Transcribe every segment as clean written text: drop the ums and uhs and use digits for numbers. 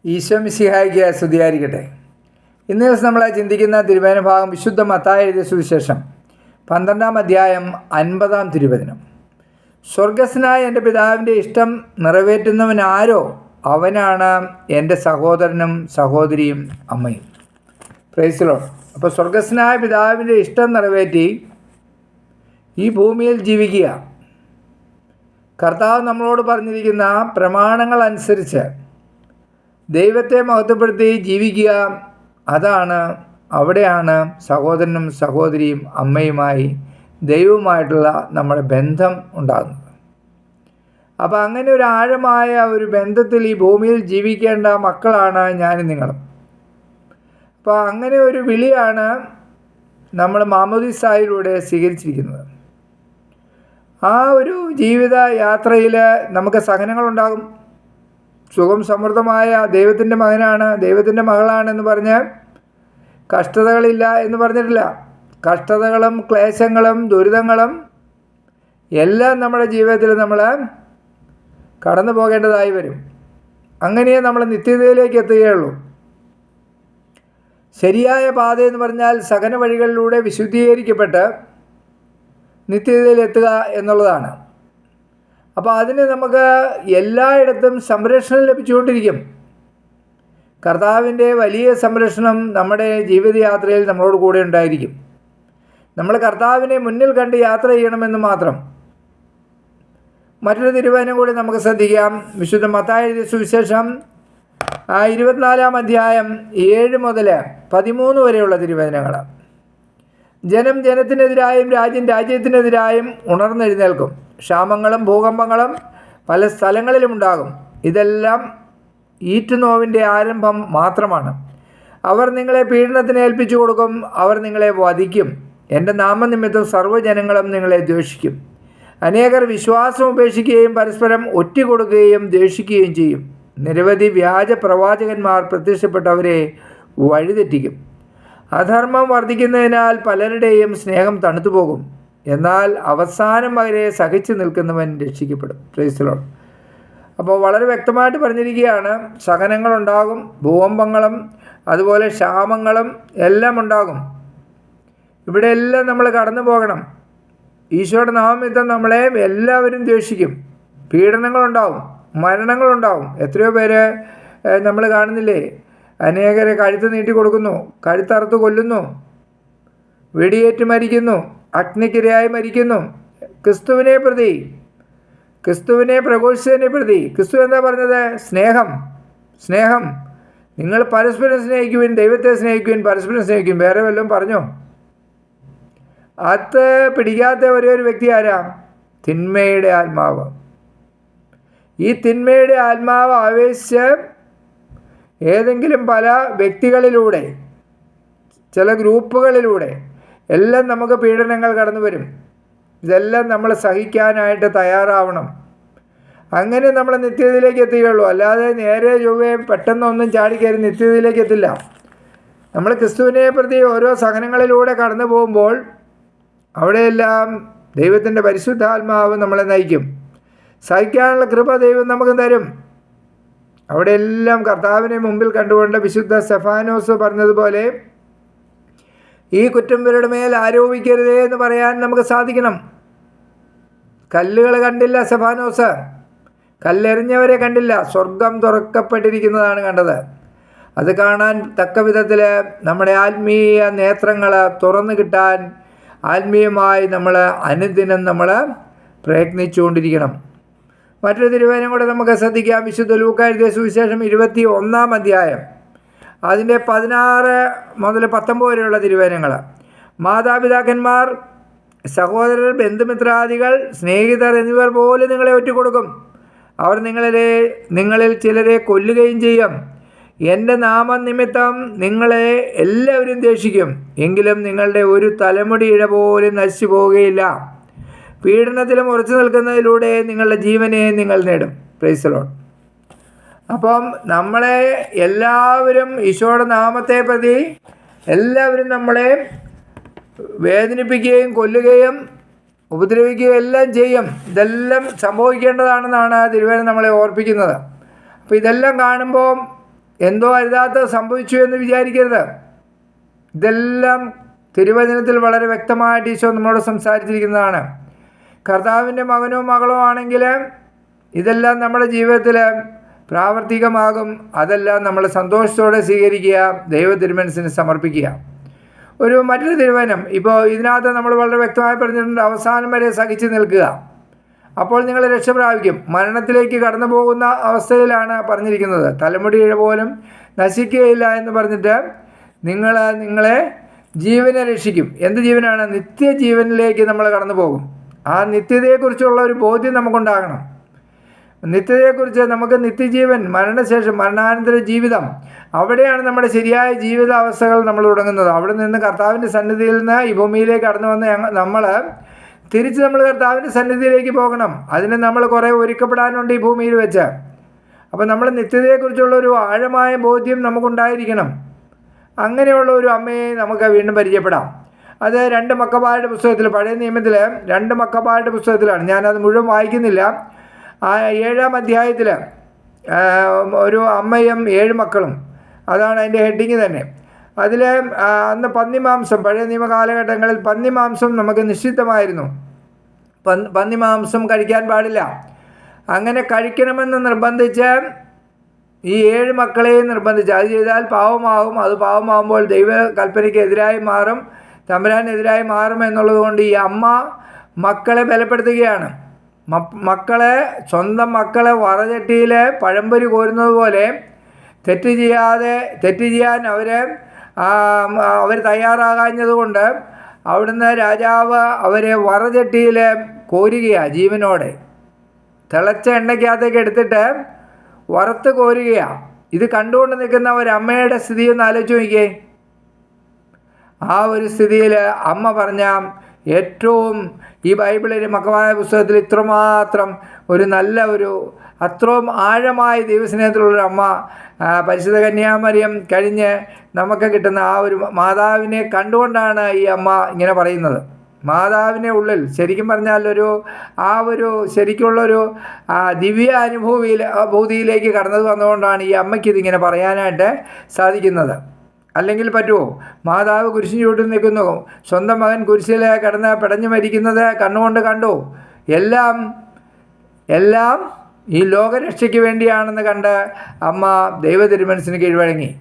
ഈശോ മിശിഹായ്ക്ക് സ്തുതിയായിരിക്കട്ടെ. ഇന്ന് ദിവസം നമ്മൾ ചിന്തിക്കുന്ന തിരുവചന ഭാഗം വിശുദ്ധ മത്തായി എഴുതിയ സുവിശേഷം 12-ാം അധ്യായം 50-ാം തിരുവചനം. സ്വർഗസ്നായ എൻ്റെ പിതാവിൻ്റെ ഇഷ്ടം നിറവേറ്റുന്നവനാരോ അവനാണ് എൻ്റെ സഹോദരനും സഹോദരിയും അമ്മയും. Price the lord. അപ്പോൾ സ്വർഗസ്നായ പിതാവിൻ്റെ ഇഷ്ടം നിറവേറ്റി ഈ ഭൂമിയിൽ ജീവിക്കുക, കർത്താവ് നമ്മളോട് പറഞ്ഞിരിക്കുന്ന പ്രമാണങ്ങൾ അനുസരിച്ച് ദൈവത്തെ മഹത്വപ്പെടുത്തി ജീവിക്കുക, അവിടെയാണ് സഹോദരനും സഹോദരിയും അമ്മയുമായി ദൈവവുമായിട്ടുള്ള നമ്മുടെ ബന്ധം ഉണ്ടാകുന്നത്. അപ്പോൾ അങ്ങനെ ഒരു ആഴമായ ഒരു ബന്ധത്തിൽ ഈ ഭൂമിയിൽ ജീവിക്കേണ്ട മക്കളാണ് ഞാനും നിങ്ങളും. അപ്പോൾ അങ്ങനെ ഒരു വിളിയാണ് നമ്മൾ മാമോദീസായിലൂടെ സ്വീകരിച്ചിരിക്കുന്നത്. ആ ഒരു ജീവിത യാത്രയിൽ നമുക്ക് സഹനങ്ങളുണ്ടാകും. സുഖം സമൃദ്ധമായ ദൈവത്തിൻ്റെ മകനാണ്, ദൈവത്തിൻ്റെ മകളാണെന്ന് പറഞ്ഞ് കഷ്ടതകളില്ല എന്ന് പറഞ്ഞിട്ടില്ല. കഷ്ടതകളും ക്ലേശങ്ങളും ദുരിതങ്ങളും എല്ലാം നമ്മുടെ ജീവിതത്തിൽ നമ്മൾ കടന്നു പോകേണ്ടതായി വരും. അങ്ങനെ നമ്മൾ നിത്യതയിലേക്ക് എത്തുകയുള്ളൂ. ശരിയായ പാതയെന്ന് പറഞ്ഞാൽ സകല വഴികളിലൂടെ വിശുദ്ധീകരിക്കപ്പെട്ട് നിത്യതയിലെത്തുക എന്നുള്ളതാണ്. അപ്പോൾ അതിന് നമുക്ക് എല്ലായിടത്തും സംരക്ഷണം ലഭിച്ചുകൊണ്ടിരിക്കും. കർത്താവിൻ്റെ വലിയ സംരക്ഷണം നമ്മുടെ ജീവിതയാത്രയിൽ നമ്മളോട് കൂടെ ഉണ്ടായിരിക്കും. നമ്മൾ കർത്താവിനെ മുന്നിൽ കണ്ട് യാത്ര ചെയ്യണമെന്ന് മാത്രം. മറ്റൊരു തിരുവചനം കൂടി നമുക്ക് ശ്രദ്ധിക്കാം. വിശുദ്ധ മത്തായി എഴുതിയ സുവിശേഷം 24-ാം അധ്യായം 7 മുതൽ 13 വരെയുള്ള തിരുവചനങ്ങൾ. ജനം ജനത്തിനെതിരായും രാജ്യം രാജ്യത്തിനെതിരായും ഉണർന്നെഴുന്നേൽക്കും. ക്ഷാമങ്ങളും ഭൂകമ്പങ്ങളും പല സ്ഥലങ്ങളിലും ഉണ്ടാകും. ഇതെല്ലാം ഈറ്റുനോവിൻ്റെ ആരംഭം മാത്രമാണ്. അവർ നിങ്ങളെ പീഡനത്തിന് ഏൽപ്പിച്ചു കൊടുക്കും. അവർ നിങ്ങളെ വധിക്കും. എൻ്റെ നാമനിമിത്തം സർവ്വജനങ്ങളും നിങ്ങളെ ദ്വേഷിക്കും. അനേകർ വിശ്വാസം ഉപേക്ഷിക്കുകയും പരസ്പരം ഒറ്റുകൊടുക്കുകയും ദ്വേഷിക്കുകയും ചെയ്യും. നിരവധി വ്യാജ പ്രവാചകന്മാർ പ്രത്യക്ഷപ്പെട്ടവരെ വഴിതെറ്റിക്കും. അധർമ്മം വർദ്ധിക്കുന്നതിനാൽ പലരുടെയും സ്നേഹം തണുത്തുപോകും. എന്നാൽ അവസാനം വരെ സഹിച്ചു നിൽക്കുന്നവൻ രക്ഷിക്കപ്പെടും. Praise the lord. അപ്പോൾ വളരെ വ്യക്തമായിട്ട് പറഞ്ഞിരിക്കുകയാണ്, സഹനങ്ങളുണ്ടാകും, ഭൂകമ്പങ്ങളും അതുപോലെ ക്ഷാമങ്ങളും എല്ലാം ഉണ്ടാകും. ഇവിടെ എല്ലാം നമ്മൾ കടന്നു പോകണം. ഈശോയുടെ നാമനിമിത്തം നമ്മളെ എല്ലാവരും ദ്വേഷിക്കും. പീഡനങ്ങളുണ്ടാവും, മരണങ്ങളുണ്ടാവും. എത്രയോ പേര് നമ്മൾ കാണുന്നില്ലേ, അനേകരെ കഴുത്ത് നീട്ടി കൊടുക്കുന്നു, കഴുത്തറുത്ത് കൊല്ലുന്നു, വെടിയേറ്റ് മരിക്കുന്നു, അഗ്നിക്കിരയായി മരിക്കുന്നു. ക്രിസ്തുവിനെ പ്രതി, ക്രിസ്തുവിനെ പ്രഘോഷിച്ചതിനെ പ്രതി. ക്രിസ്തു എന്താ പറഞ്ഞത്? സ്നേഹം. നിങ്ങൾ പരസ്പരം സ്നേഹിക്കുവിൻ, ദൈവത്തെ സ്നേഹിക്കുവിൻ, പരസ്പരം സ്നേഹിക്കും. വേറെ വല്ലതും പറഞ്ഞോ? അത് പിടിക്കാത്ത ഒരേ ഒരു വ്യക്തി ആരാ? തിന്മയുടെ ആത്മാവ്. ഈ തിന്മയുടെ ആത്മാവ് ആവേശിച്ച് ഏതെങ്കിലും പല വ്യക്തികളിലൂടെ, ചില ഗ്രൂപ്പുകളിലൂടെ എല്ലാം നമുക്ക് പീഡനങ്ങൾ കടന്നു വരും. ഇതെല്ലാം നമ്മൾ സഹിക്കാനായിട്ട് തയ്യാറാവണം. അങ്ങനെ നമ്മൾ നിത്യതയിലേക്ക് എത്തുകയുള്ളൂ. അല്ലാതെ നേരെ ചൊവ്വേ പെട്ടെന്നൊന്നും ചാടിക്കയറി നിത്യതയിലേക്ക് എത്തില്ല. നമ്മൾ ക്രിസ്തുവിനെ പ്രതി ഓരോ സഹനങ്ങളിലൂടെ കടന്നു പോകുമ്പോൾ അവിടെയെല്ലാം ദൈവത്തിൻ്റെ പരിശുദ്ധാത്മാവ് നമ്മളെ നയിക്കും. സഹിക്കാനുള്ള കൃപ ദൈവം നമുക്ക് തരും. അവിടെയെല്ലാം കർത്താവിനെ മുമ്പിൽ കണ്ടുകൊണ്ട് വിശുദ്ധ സ്തെഫാനോസ് പറഞ്ഞതുപോലെ, ഈ കുറ്റം ഇവരുടെ മേൽ ആരോപിക്കരുതേ എന്ന് പറയാൻ നമുക്ക് സാധിക്കണം. കല്ലുകൾ കണ്ടില്ല സ്തെഫാനോസ്, കല്ലെറിഞ്ഞവരെ കണ്ടില്ല, സ്വർഗം തുറക്കപ്പെട്ടിരിക്കുന്നതാണ് കണ്ടത്. അത് കാണാൻ തക്ക വിധത്തിൽ നമ്മുടെ ആത്മീയ നേത്രങ്ങൾ തുറന്നു കിട്ടാൻ ആത്മീയമായി നമ്മൾ അനുദിനം നമ്മൾ പ്രയത്നിച്ചുകൊണ്ടിരിക്കണം. മറ്റൊരു തിരുവചനം കൂടെ നമുക്ക് ശ്രദ്ധിക്കാം. വിശുദ്ധ ലൂക്കാ എഴുതിയ സുവിശേഷം 21-ാം അധ്യായം അതിൻ്റെ 16 മുതൽ 19 വരെയുള്ള തിരുവചനങ്ങൾ. മാതാപിതാക്കന്മാർ, സഹോദരർ, ബന്ധുമിത്രാദികൾ, സ്നേഹിതർ എന്നിവർ പോലും നിങ്ങളെ ഒറ്റുകൊടുക്കും. അവർ നിങ്ങളിൽ ചിലരെ കൊല്ലുകയും ചെയ്യും. എൻ്റെ നാമനിമിത്തം നിങ്ങളെ എല്ലാവരും ദ്വേഷിക്കും. എങ്കിലും നിങ്ങളുടെ ഒരു തലമുടി ഇഴ പോലും നശിച്ചു പോവുകയില്ല. പീഡനത്തിലും ഉറച്ചു നിൽക്കുന്നതിലൂടെ നിങ്ങളുടെ ജീവനെ നിങ്ങൾ നേടും. Price the Lord. അപ്പം നമ്മളെ എല്ലാവരും ഈശോയുടെ നാമത്തെ പ്രതി എല്ലാവരും നമ്മളെ വേദനിപ്പിക്കുകയും കൊല്ലുകയും ഉപദ്രവിക്കുകയും എല്ലാം ചെയ്യും. ഇതെല്ലാം സംഭവിക്കേണ്ടതാണെന്നാണ് തിരുവചനം നമ്മളെ ഓർപ്പിക്കുന്നത്. അപ്പോൾ ഇതെല്ലാം കാണുമ്പോൾ എന്തോ അരുതാത്തത് സംഭവിച്ചു എന്ന് വിചാരിക്കരുത്. ഇതെല്ലാം തിരുവചനത്തിൽ വളരെ വ്യക്തമായിട്ട് ഈശോ നമ്മളോട് സംസാരിച്ചിരിക്കുന്നതാണ്. കർത്താവിൻ്റെ മകനോ മകളോ ആണെങ്കിൽ ഇതെല്ലാം നമ്മുടെ ജീവിതത്തിൽ പ്രാവർത്തികമാകും. അതെല്ലാം നമ്മൾ സന്തോഷത്തോടെ സ്വീകരിക്കുക, ദൈവ തിരുമനസ്സിന് സമർപ്പിക്കുക. മറ്റൊരു തിരുവചനം ഇപ്പോൾ ഇതിനകത്ത് നമ്മൾ വളരെ വ്യക്തമായി പറഞ്ഞിട്ടുണ്ട്, അവസാനം വരെ സഹിച്ചു നിൽക്കുക, അപ്പോൾ നിങ്ങൾ രക്ഷ പ്രാപിക്കും. മരണത്തിലേക്ക് കടന്നു പോകുന്ന അവസ്ഥയിലാണ് പറഞ്ഞിരിക്കുന്നത്. തലമുടിയിഴ പോലും നശിക്കുകയില്ല എന്ന് പറഞ്ഞിട്ട് നിങ്ങളെ ജീവനെ രക്ഷിക്കും. എന്ത് ജീവനാണ്? നിത്യജീവനിലേക്ക് നമ്മൾ കടന്നു പോകും. ആ നിത്യതയെക്കുറിച്ചുള്ള ഒരു ബോധ്യം നമുക്കുണ്ടാകണം. നിത്യതയെക്കുറിച്ച് നമുക്ക് നിത്യജീവൻ, മരണശേഷം മരണാനന്തര ജീവിതം, അവിടെയാണ് നമ്മുടെ ശരിയായ ജീവിതാവസ്ഥകൾ നമ്മൾ തുടങ്ങുന്നത്. അവിടെ നിന്ന് കർത്താവിൻ്റെ സന്നിധിയിൽ നിന്ന് ഈ ഭൂമിയിലേക്ക് കടന്നു വന്ന് നമ്മൾ തിരിച്ച് കർത്താവിൻ്റെ സന്നിധിയിലേക്ക് പോകണം. അതിന് നമ്മൾ കുറേ ഒരുക്കപ്പെടാനുണ്ട് ഈ ഭൂമിയിൽ വെച്ച്. അപ്പോൾ നമ്മൾ നിത്യതയെക്കുറിച്ചുള്ള ഒരു ആഴമായ ബോധ്യം നമുക്കുണ്ടായിരിക്കണം. അങ്ങനെയുള്ള ഒരു അമ്മയെ നമുക്ക് വീണ്ടും പരിചയപ്പെടാം. അത് 2 മക്കബായരുടെ പുസ്തകത്തിൽ, പഴയ നിയമത്തിൽ 2 മക്കബായരുടെ പുസ്തകത്തിലാണ്. ഞാനത് മുഴുവൻ വായിക്കുന്നില്ല. 7-ാം അധ്യായത്തിൽ ഒരു അമ്മയും 7 മക്കളും, അതാണ് അതിൻ്റെ ഹെഡിങ് തന്നെ. അതിൽ അന്ന് പന്നിമാംസം, പഴയ നിയമ കാലഘട്ടങ്ങളിൽ പന്നിമാംസം നമുക്ക് നിഷിദ്ധമായിരുന്നു. പന്നിമാംസം കഴിക്കാൻ പാടില്ല. അങ്ങനെ കഴിക്കണമെന്ന് നിർബന്ധിച്ച് ഈ 7 മക്കളെയും നിർബന്ധിച്ച്, അത് ചെയ്താൽ പാവമാകും, അത് പാവമാകുമ്പോൾ ദൈവ കൽപ്പനയ്ക്ക് എതിരായി മാറും, തമ്പുരാനെതിരായി മാറും എന്നുള്ളത് കൊണ്ട് ഈ അമ്മ മക്കളെ ബലപ്പെടുത്തുകയാണ്. സ്വന്തം മക്കളെ വറചട്ടിയിൽ പഴംപൊരി കോരുന്നത് പോലെ തെറ്റ് ചെയ്യാൻ അവർ തയ്യാറാകാഞ്ഞതുകൊണ്ട് അവിടുന്ന് രാജാവ് അവരെ വറചട്ടിയിൽ കോരുകയാണ്. ജീവനോടെ തിളച്ച എണ്ണയ്ക്കകത്തേക്ക് എടുത്തിട്ട് വറുത്ത് കോരുകയാണ്. ഇത് കണ്ടുകൊണ്ട് നിൽക്കുന്ന ഒരമ്മയുടെ സ്ഥിതി ഒന്ന് ആലോചിച്ച് നോക്കിയേ. ആ ഒരു സ്ഥിതിയിൽ അമ്മ പറഞ്ഞ ഏറ്റവും ഈ ബൈബിളിലെ മക്കബായ പുസ്തകത്തിൽ ഇത്രമാത്രം അത്രയും ആഴമായ ദൈവസ്നേഹത്തിലുള്ളൊരു അമ്മ, പരിശുദ്ധ കന്യാമറിയം കഴിഞ്ഞ് നമുക്ക് കിട്ടുന്ന ആ ഒരു മാതാവിനെ കണ്ടുകൊണ്ടാണ് ഈ അമ്മ ഇങ്ങനെ പറയുന്നത്. മാതാവിനെ ഉള്ളിൽ ശരിക്കും പറഞ്ഞാൽ ശരിക്കുള്ളൊരു ദിവ്യ അനുഭൂതിയിലേക്ക് കടന്നത് വന്നുകൊണ്ടാണ് ഈ അമ്മയ്ക്ക് ഇതിങ്ങനെ പറയാനായിട്ട് സാധിക്കുന്നത്. അല്ലെങ്കിൽ പറ്റുമോ? മാതാവ് കുരിശിന് ചുറ്റും നിൽക്കുന്നു, സ്വന്തം മകൻ കുരിശിൽ കിടന്ന് പിടഞ്ഞു മരിക്കുന്നത് കണ്ണുകൊണ്ട് കണ്ടു. എല്ലാം ഈ ലോകരക്ഷയ്ക്ക് വേണ്ടിയാണെന്ന് കണ്ട് അമ്മ ദൈവ തിരുമനസ്സിന് കീഴ്വഴങ്ങി.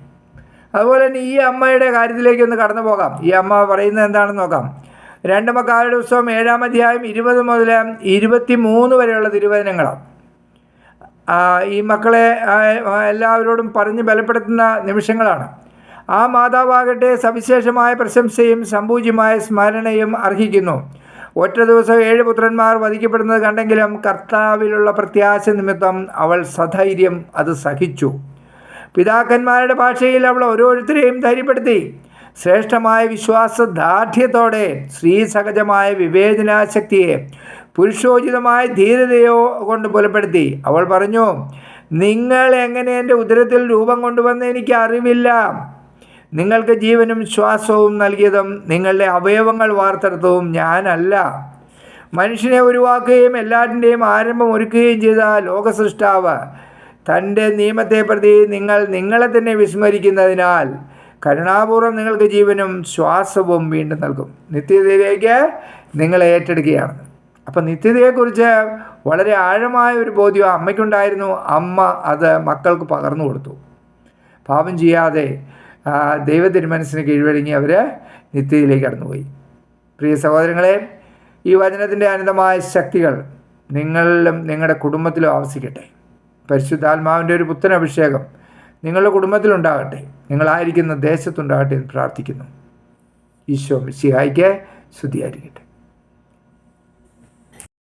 അതുപോലെ തന്നെ ഈ അമ്മയുടെ കാര്യത്തിലേക്ക് ഒന്ന് കടന്നു പോകാം. ഈ അമ്മ പറയുന്നത് എന്താണെന്ന് നോക്കാം. 2 മക്കബായരുടെ പുസ്തകം 7-ാം അധ്യായം 20 മുതൽ 23 വരെയുള്ള തിരുവചനങ്ങളാണ്. ഈ മക്കളെ എല്ലാവരോടും പറഞ്ഞ് ബലപ്പെടുത്തുന്ന നിമിഷങ്ങളാണ്. ആ മാതാവാകട്ടെ സവിശേഷമായ പ്രശംസയും സമ്പൂജ്യമായ സ്മരണയും അർഹിക്കുന്നു. ഒറ്റ ദിവസം 7 പുത്രന്മാർ വധിക്കപ്പെടുന്നത് കണ്ടെങ്കിലും കർത്താവിലുള്ള പ്രത്യാശ നിമിത്തം അവൾ സധൈര്യം അത് സഹിച്ചു. പിതാക്കന്മാരുടെ ഭാഷയിൽ അവൾ ഓരോരുത്തരെയും ധൈര്യപ്പെടുത്തി. ശ്രേഷ്ഠമായ വിശ്വാസദാർഢ്യത്തോടെ സ്ത്രീസഹജമായ വിവേചനാശക്തിയെ പുരുഷോചിതമായ ധീരതയോ കൊണ്ട് പുലപ്പെടുത്തി. അവൾ പറഞ്ഞു, നിങ്ങൾ എങ്ങനെ എൻ്റെ ഉദരത്തിൽ രൂപം കൊണ്ടുവന്ന് എനിക്ക് അറിവില്ല. നിങ്ങൾക്ക് ജീവനും ശ്വാസവും നൽകിയതും നിങ്ങളുടെ അവയവങ്ങൾ വാർത്തെടുത്തതും ഞാനല്ല. മനുഷ്യനെ ഉരുവാക്കുകയും എല്ലാറ്റിൻ്റെയും ആരംഭം ഒരുക്കുകയും ചെയ്ത ലോകസൃഷ്ടാവ് തൻ്റെ നിയമത്തെ പ്രതി നിങ്ങളെ തന്നെ വിസ്മരിക്കുന്നതിനാൽ കരുണാപൂർവ്വം നിങ്ങൾക്ക് ജീവനും ശ്വാസവും വീണ്ടും നൽകും. നിത്യതയിലേക്ക് നിങ്ങളെ ഏറ്റെടുക്കുകയാണ്. അപ്പം നിത്യതയെക്കുറിച്ച് വളരെ ആഴമായ ഒരു ബോധ്യം അമ്മയ്ക്കുണ്ടായിരുന്നു. അമ്മ അത് മക്കൾക്ക് പകർന്നു കൊടുത്തു. പാപം ചെയ്യാതെ ദൈവ തിരുമനസ്സിന് കീഴ്വഴങ്ങി അവർ നിത്യതയിലേക്ക് കടന്നുപോയി. പ്രിയ സഹോദരങ്ങളെ, ഈ വചനത്തിൻ്റെ അനന്തമായ ശക്തികൾ നിങ്ങളിലും നിങ്ങളുടെ കുടുംബത്തിലും ആവസിക്കട്ടെ. പരിശുദ്ധാത്മാവിൻ്റെ ഒരു പുത്തൻ അഭിഷേകം നിങ്ങളുടെ കുടുംബത്തിലുണ്ടാകട്ടെ, നിങ്ങളായിരിക്കുന്ന ദേശത്തുണ്ടാകട്ടെ എന്ന് പ്രാർത്ഥിക്കുന്നു. ഈശോ മിശിഹായ്ക്ക് സ്തുതിയായിരിക്കട്ടെ.